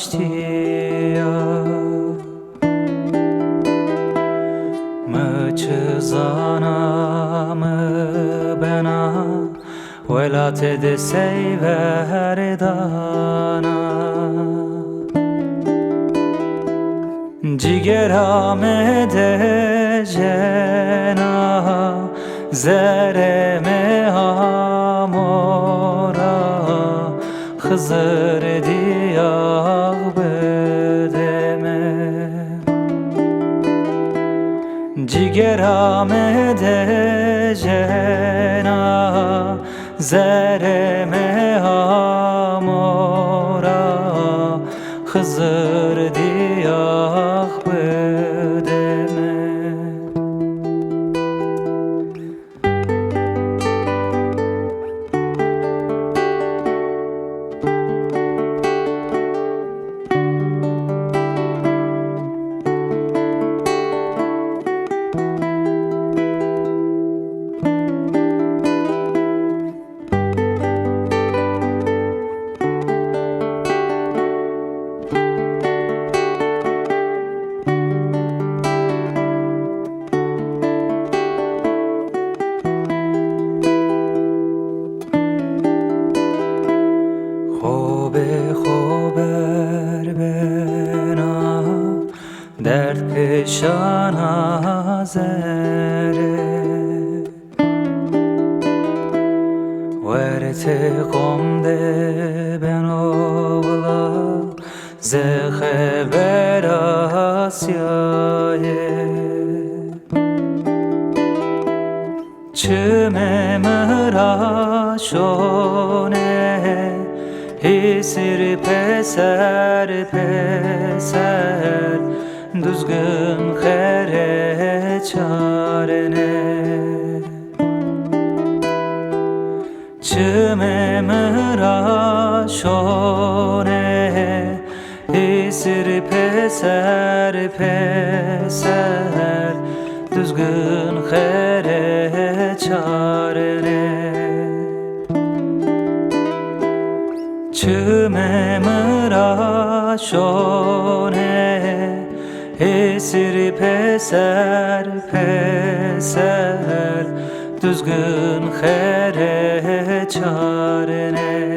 اشتیا مچزانا مبنا ولا تدسي وردانا جگرام دجنا زرم همورا خزر دیاغ بدمه جگرام دجنا زرم همورا خزر دیاغ بدمه خوبر بنا درد کشان زره ورت قمده بنا بلا زخبر آسیایه چمه مرا شونه Hisir peser peser düzgün xere çarene Çime mıra şone Hisir peser peser düzgün xere çarene Çime mıra şone Esir peser peser Düzgün xere çarene